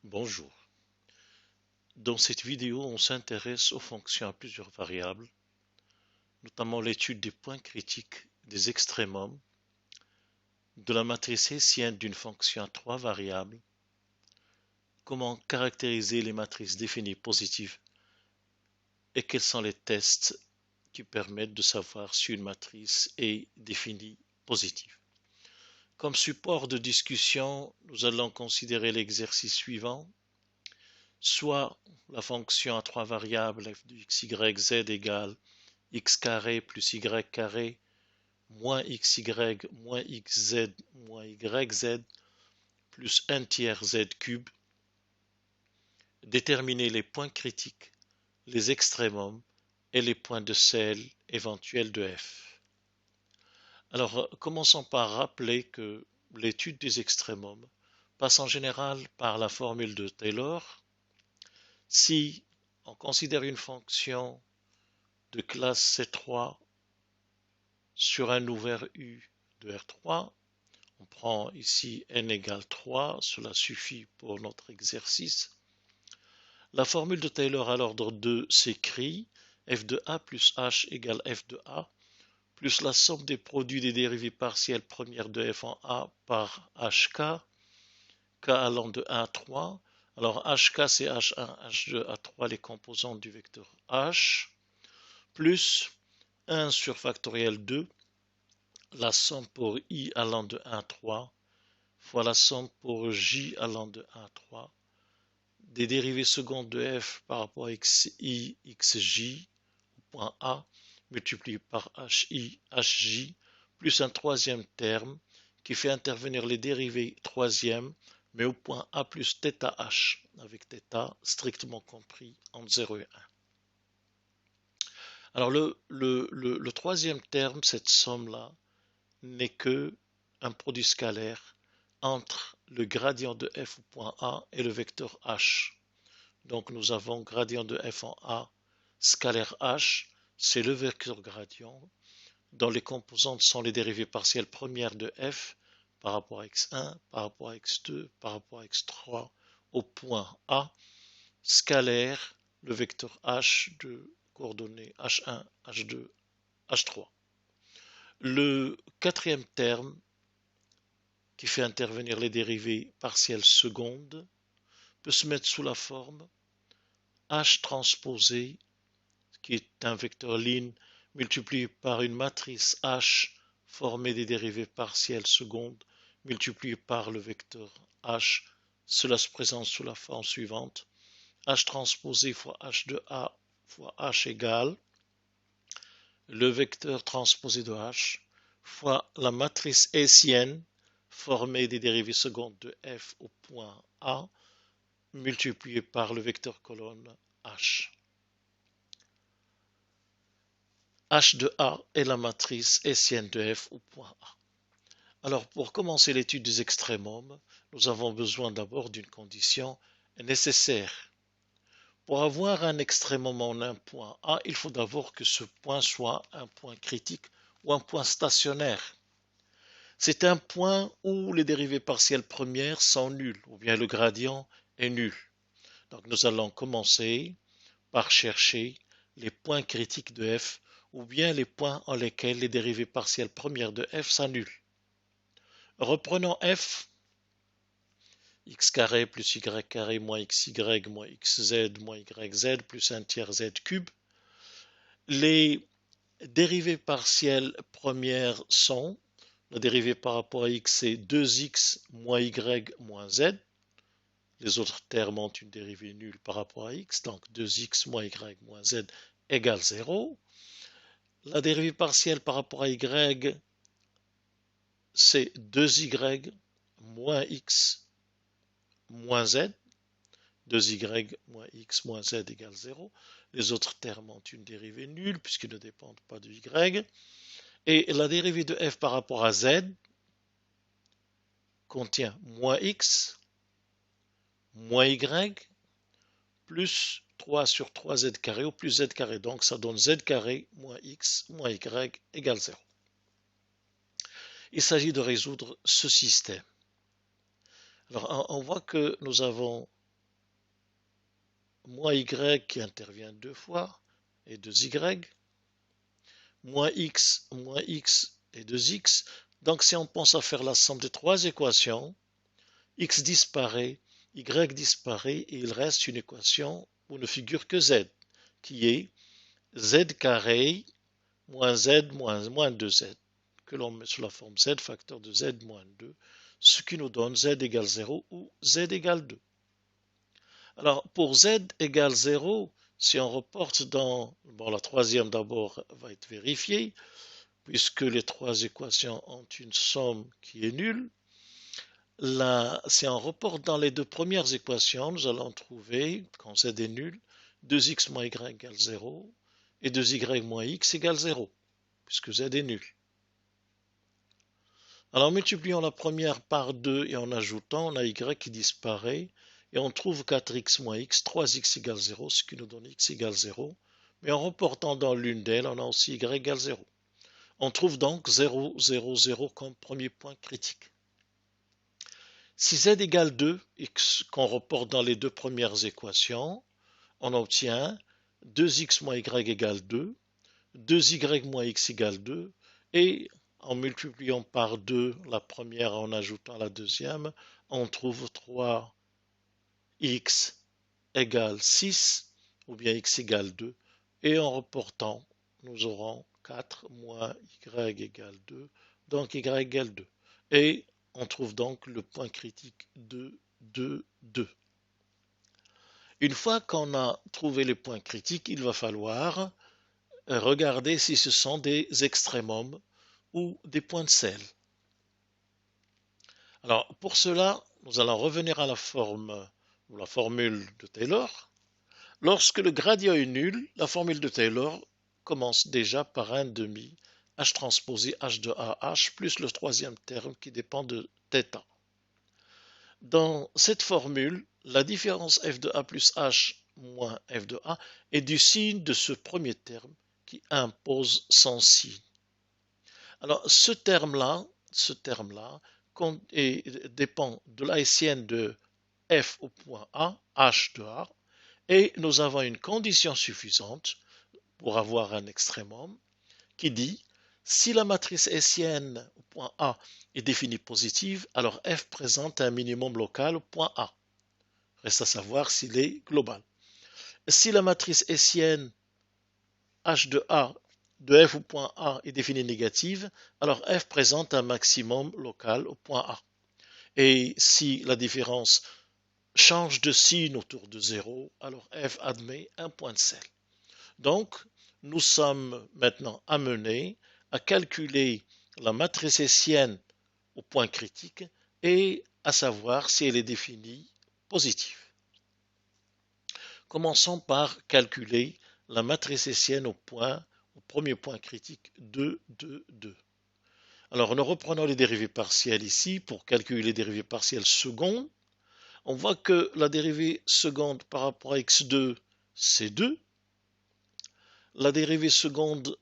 Bonjour. Dans cette vidéo, on s'intéresse aux fonctions à plusieurs variables, notamment l'étude des points critiques, des extrémums, de la matrice hessienne d'une fonction à trois variables, comment caractériser les matrices définies positives et quels sont les tests qui permettent de savoir si une matrice est définie positive. Comme support de discussion, nous allons considérer l'exercice suivant. Soit la fonction à trois variables f de x, y, z égale x carré plus y carré moins xy moins xz moins yz plus 1 tiers z cube. Déterminer les points critiques, les extrémums et les points de sel éventuels de f. Alors, commençons par rappeler que l'étude des extrémums passe en général par la formule de Taylor. Si on considère une fonction de classe C3 sur un ouvert U de R3, on prend ici n égale 3, cela suffit pour notre exercice. La formule de Taylor à l'ordre 2 s'écrit f de a plus h égale f de a plus la somme des produits des dérivées partielles premières de f en a par hk, k allant de 1 à 3. Alors hk c'est h1, h2, h3, les composantes du vecteur h, plus 1 sur factoriel 2, la somme pour i allant de 1 à 3, fois la somme pour j allant de 1 à 3, des dérivées secondes de f par rapport à xi, xj, au point A, multiplié par hi, hj, plus un troisième terme qui fait intervenir les dérivées troisième, mais au point A plus θ h, avec θ strictement compris entre 0 et 1. Alors le troisième terme, cette somme-là, n'est que un produit scalaire entre le gradient de f au point A et le vecteur h. Donc nous avons gradient de f en A, scalaire h, c'est le vecteur gradient, dont les composantes sont les dérivées partielles premières de f par rapport à x1, par rapport à x2, par rapport à x3 au point A, scalaire le vecteur h de coordonnées h1, h2, h3. Le quatrième terme qui fait intervenir les dérivées partielles secondes peut se mettre sous la forme h transposé, qui est un vecteur ligne multiplié par une matrice h formée des dérivées partielles secondes multiplié par le vecteur h. Cela se présente sous la forme suivante: h transposé fois h de a fois h égale le vecteur transposé de h fois la matrice hessienne formée des dérivées secondes de f au point A multiplié par le vecteur colonne h. H de A est la matrice hessienne de f au point A. Alors, pour commencer l'étude des extrémums, nous avons besoin d'abord d'une condition nécessaire. Pour avoir un extrémum en un point A, il faut d'abord que ce point soit un point critique ou un point stationnaire. C'est un point où les dérivées partielles premières sont nulles, ou bien le gradient est nul. Donc nous allons commencer par chercher les points critiques de f, ou bien les points en lesquels les dérivées partielles premières de f s'annulent. Reprenons f, x carré plus y carré moins xy moins xz moins yz plus 1 tiers z cube. Les dérivées partielles premières sont, la dérivée par rapport à x c'est 2x moins y moins z. Les autres termes ont une dérivée nulle par rapport à x, donc 2x moins y moins z égale 0. La dérivée partielle par rapport à y, c'est 2y moins x moins z. 2y moins x moins z égale 0. Les autres termes ont une dérivée nulle puisqu'ils ne dépendent pas de y. Et la dérivée de f par rapport à z contient moins x moins y plus 3 sur 3z carré ou plus z carré. Donc ça donne z carré moins x moins y égale 0. Il s'agit de résoudre ce système. Alors on voit que nous avons moins y qui intervient deux fois, et 2y, moins x et 2x. Donc si on pense à faire la somme des trois équations, x disparaît, y disparaît, et il reste une équation où ne figure que z, qui est z carré moins z moins 2z, que l'on met sous la forme z facteur de z moins 2, ce qui nous donne z égale 0 ou z égale 2. Alors, pour z égale 0, si on reporte dans... Bon, la troisième d'abord va être vérifiée, puisque les trois équations ont une somme qui est nulle. Là, si on reporte dans les deux premières équations, nous allons trouver, quand z est nul, 2x moins y égale 0 et 2y moins x égale 0, puisque z est nul. Alors, en multipliant la première par 2 et en ajoutant, on a y qui disparaît, et on trouve 4x moins x, 3x égale 0, ce qui nous donne x égale 0. Mais en reportant dans l'une d'elles, on a aussi y égale 0. On trouve donc 0, 0, 0 comme premier point critique. Si z égale 2 et qu'on reporte dans les deux premières équations, on obtient 2x moins y égale 2, 2y moins x égale 2, et en multipliant par 2 la première en ajoutant la deuxième, on trouve 3x égale 6, ou bien x égale 2, et en reportant, nous aurons 4 moins y égale 2, donc y égale 2. Et on trouve donc le point critique de 2, 2. Une fois qu'on a trouvé les points critiques, il va falloir regarder si ce sont des extrémums ou des points de sel. Alors, pour cela, nous allons revenir à la formule de Taylor. Lorsque le gradient est nul, la formule de Taylor commence déjà par un demi h transposé h de a h plus le troisième terme qui dépend de θ. Dans cette formule, la différence f de a plus h moins f de a est du signe de ce premier terme qui impose son signe. Alors ce terme-là dépend de la hessienne de f au point A, h de a, et nous avons une condition suffisante pour avoir un extrémum qui dit si la matrice hessienne au point A est définie positive, alors f présente un minimum local au point A. Reste à savoir s'il est global. Si la matrice hessienne h de a de f au point A est définie négative, alors f présente un maximum local au point A. Et si la différence change de signe autour de 0, alors f admet un point de sel. Donc, nous sommes maintenant amenés à calculer la matrice hessienne au point critique et à savoir si elle est définie positive. Commençons par calculer la matrice hessienne au premier point critique 2, 2, 2. Alors, nous reprenons les dérivées partielles ici pour calculer les dérivées partielles secondes. On voit que la dérivée seconde par rapport à x2, c'est 2. La dérivée seconde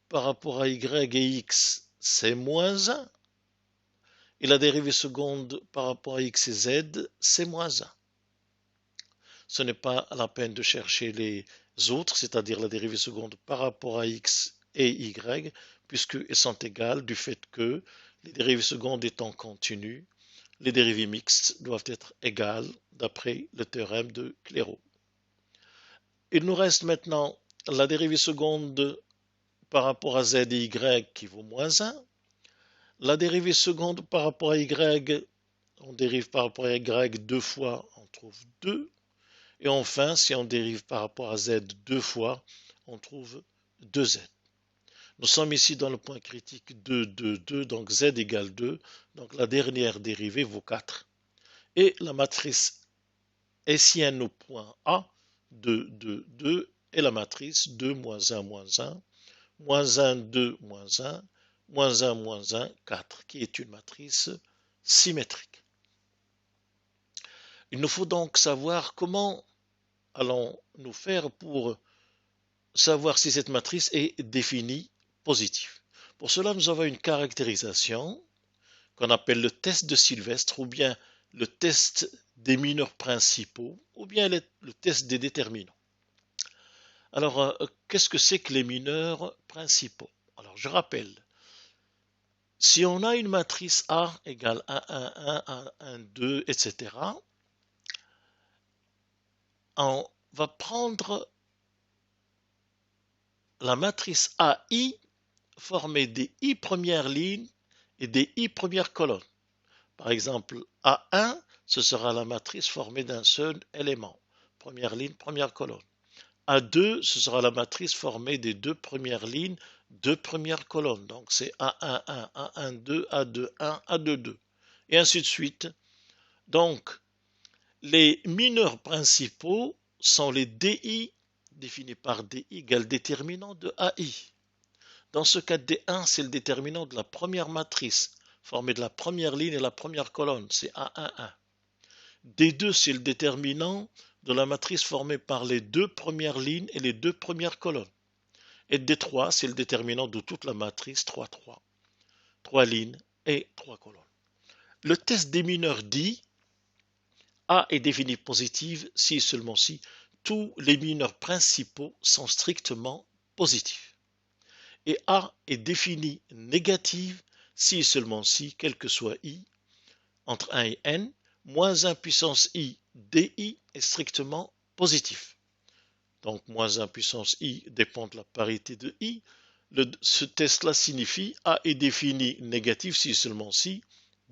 par rapport à y et x, c'est moins 1. Et la dérivée seconde par rapport à x et z, c'est moins 1. Ce n'est pas la peine de chercher les autres, c'est-à-dire la dérivée seconde par rapport à x et y, puisqu'elles sont égales du fait que les dérivées secondes étant continues, les dérivées mixtes doivent être égales d'après le théorème de Clairaut. Il nous reste maintenant la dérivée seconde par rapport à z et y qui vaut moins 1. La dérivée seconde par rapport à y, on dérive par rapport à y deux fois, on trouve 2. Et enfin, si on dérive par rapport à z deux fois, on trouve 2z. Nous sommes ici dans le point critique 2, 2, 2, donc z égale 2. Donc la dernière dérivée vaut 4. Et la matrice hessienne au point A, 2, 2, 2, et la matrice 2, moins 1, moins 1, moins 1, 2, moins 1, moins 1, moins 1, 4, qui est une matrice symétrique. Il nous faut donc savoir comment allons-nous faire pour savoir si cette matrice est définie positive. Pour cela, nous avons une caractérisation qu'on appelle le test de Sylvestre ou bien le test des mineurs principaux ou bien le test des déterminants. Alors, qu'est-ce que c'est que les mineurs principaux? Alors, je rappelle, si on a une matrice A égale 1, 1, 1, 1, 1, 2, etc., on va prendre la matrice AI formée des I premières lignes et des I premières colonnes. Par exemple, A1, ce sera la matrice formée d'un seul élément. Première ligne, première colonne. A2, ce sera la matrice formée des deux premières lignes, deux premières colonnes. Donc c'est A1, 1, A1, 2, A2, 1, A2, 2. Et ainsi de suite. Donc, les mineurs principaux sont les DI, définis par DI égale déterminant de AI. Dans ce cas, D1, c'est le déterminant de la première matrice, formée de la première ligne et la première colonne, c'est A1, 1. D2, c'est le déterminant de la matrice formée par les deux premières lignes et les deux premières colonnes. Et D3, c'est le déterminant de toute la matrice 3, 3. 3 lignes et 3 colonnes. Le test des mineurs dit A est défini positive si et seulement si tous les mineurs principaux sont strictement positifs. Et A est défini négative si et seulement si, quel que soit I, entre 1 et n, moins 1 puissance I DI est strictement positif. Donc moins 1 puissance I dépend de la parité de I. Ce test-là signifie A est défini négatif si et seulement si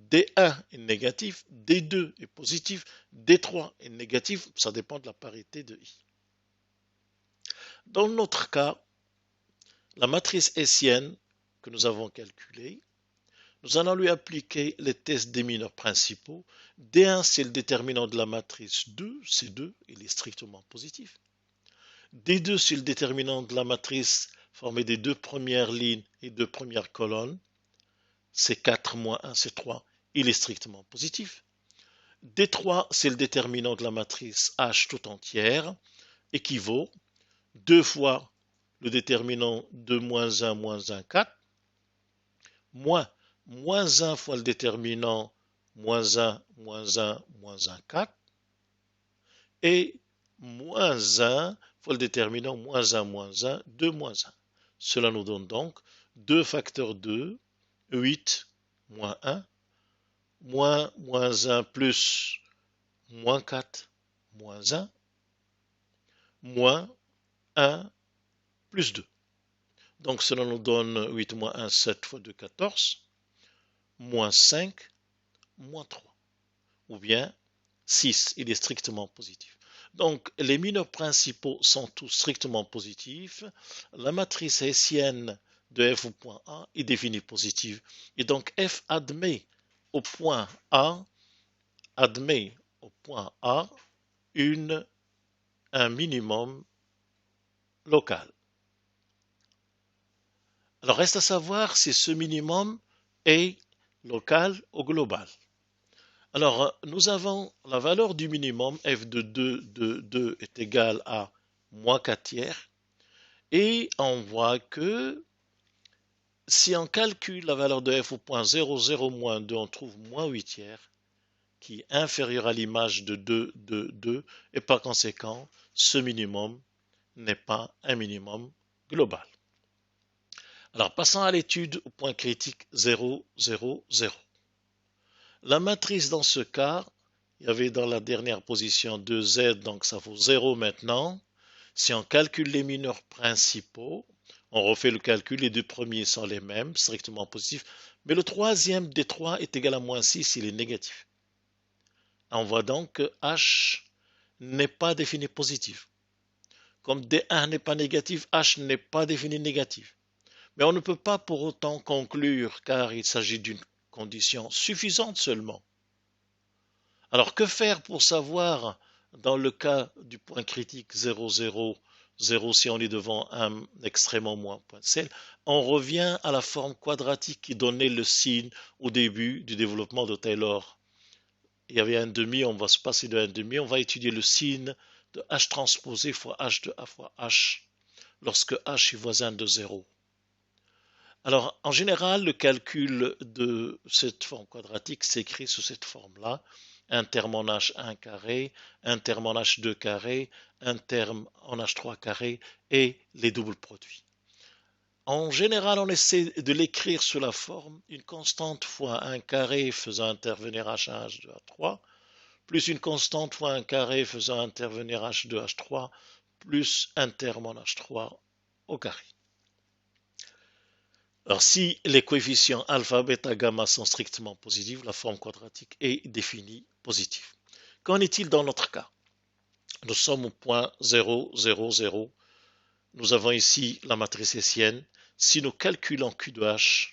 D1 est négatif, D2 est positif, D3 est négatif, ça dépend de la parité de I. Dans notre cas, la matrice hessienne que nous avons calculée, nous allons lui appliquer les tests des mineurs principaux. D1, c'est le déterminant de la matrice 2, C2, il est strictement positif. D2, c'est le déterminant de la matrice formée des deux premières lignes et deux premières colonnes. C4 moins 1, C3, il est strictement positif. D3, c'est le déterminant de la matrice H tout entière, équivaut 2 fois le déterminant de moins 1, moins 1, 4, moins 1 fois le déterminant moins 1, moins 1, moins 1, 4, et moins 1 fois le déterminant moins 1, moins 1, 2, moins 1. Cela nous donne donc 2 facteurs 2, 8, moins 1, moins 1 plus moins 4, moins 1, moins 1 plus 2. Donc cela nous donne 8 moins 1, 7 fois 2, 14, moins 5, moins 3. Ou bien 6, il est strictement positif. Donc les mineurs principaux sont tous strictement positifs. La matrice hessienne de f au point A est définie positive. Et donc f admet au point A un minimum local. Alors reste à savoir si ce minimum est local ou global. Alors nous avons la valeur du minimum f de 2 est égale à moins 4 tiers et on voit que si on calcule la valeur de f au point 0, 0, moins 2, on trouve moins 8 tiers qui est inférieur à l'image de 2, 2, 2 et par conséquent ce minimum n'est pas un minimum global. Alors passons à l'étude au point critique 0, 0, 0. La matrice dans ce cas, il y avait dans la dernière position 2z, donc ça vaut 0 maintenant. Si on calcule les mineurs principaux, on refait le calcul, les deux premiers sont les mêmes, strictement positifs, mais le troisième des 3 est égal à moins 6, il est négatif. On voit donc que h n'est pas défini positif. Comme D1 n'est pas négatif, h n'est pas défini négatif. Mais on ne peut pas pour autant conclure car il s'agit d'une condition suffisante seulement. Alors que faire pour savoir dans le cas du point critique 0, 0, 0 si on est devant un extrêmement moins point de sel, on revient à la forme quadratique qui donnait le signe au début du développement de Taylor. Il y avait un demi, on va se passer de un demi, on va étudier le signe de h transposé fois h de a fois h lorsque h est voisin de 0. Alors, en général, le calcul de cette forme quadratique s'écrit sous cette forme-là. un terme en H1 carré, un terme en H2 carré, un terme en H3 carré et les doubles produits. En général, on essaie de l'écrire sous la forme une constante fois un carré faisant intervenir H1, H2, H3, plus une constante fois un carré faisant intervenir H2, H3, plus un terme en H3 au carré. Alors, si les coefficients alpha, bêta, gamma sont strictement positifs, la forme quadratique est définie positive. Qu'en est-il dans notre cas? Nous sommes au point 0, 0, 0. Nous avons ici la matrice hessienne. Si nous calculons Q de H,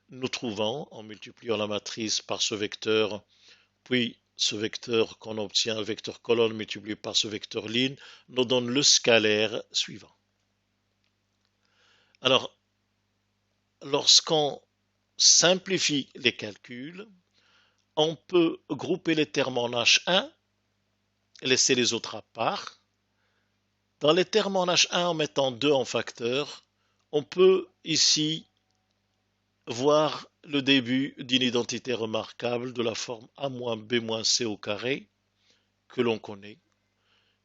nous trouvons, en multipliant la matrice par ce vecteur, puis ce vecteur qu'on obtient, le vecteur colonne multiplié par ce vecteur ligne, nous donne le scalaire suivant. Alors, lorsqu'on simplifie les calculs, on peut grouper les termes en H1 et laisser les autres à part. Dans les termes en H1, en mettant 2 en facteur, on peut ici voir le début d'une identité remarquable de la forme a-b-c au carré, que l'on connaît,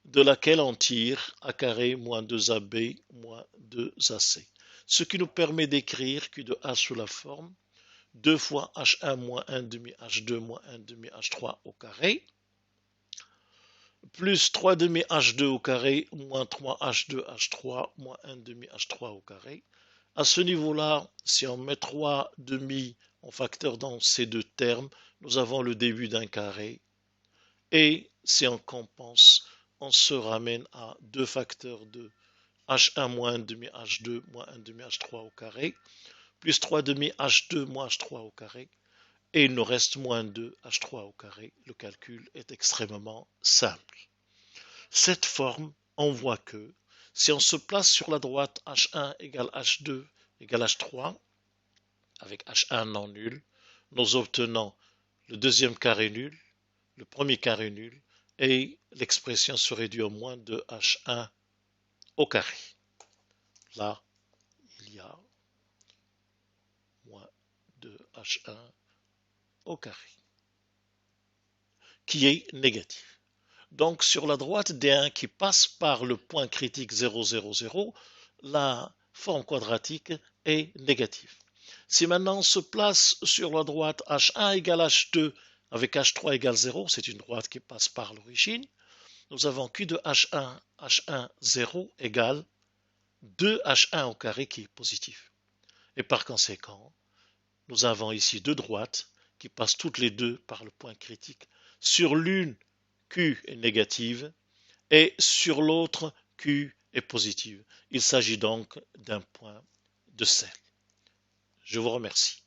de laquelle on tire a carré moins 2ab moins 2ac, ce qui nous permet d'écrire Q de H sous la forme 2 fois H1 moins 1 demi H2 moins 1 demi H3 au carré, plus 3 demi H2 au carré moins 3 H2 H3 moins 1 demi H3 au carré. À ce niveau-là, si on met 3 demi en facteur dans ces deux termes, nous avons le début d'un carré. Et si on compense, on se ramène à 2 facteurs de H1 moins 1 demi H2 moins 1 demi H3 au carré, plus 3 demi H2 moins H3 au carré, et il nous reste moins 2 H3 au carré. Le calcul est extrêmement simple. Cette forme, on voit que si on se place sur la droite H1 égale H2 égale H3, avec H1 non nul, nous obtenons le deuxième carré nul, le premier carré nul, et l'expression se réduit au moins de H1 au carré. Là, il y a moins de H1 au carré, qui est négatif. Donc sur la droite D1 qui passe par le point critique 0, 0, 0, la forme quadratique est négative. Si maintenant on se place sur la droite H1 égale H2 avec H3 égale 0, c'est une droite qui passe par l'origine, nous avons Q de H1, H1, 0 égale 2H1 au carré qui est positif. Et par conséquent, nous avons ici deux droites qui passent toutes les deux par le point critique. Sur l'une, Q est négative et sur l'autre, Q est positive. Il s'agit donc d'un point de cercle. Je vous remercie.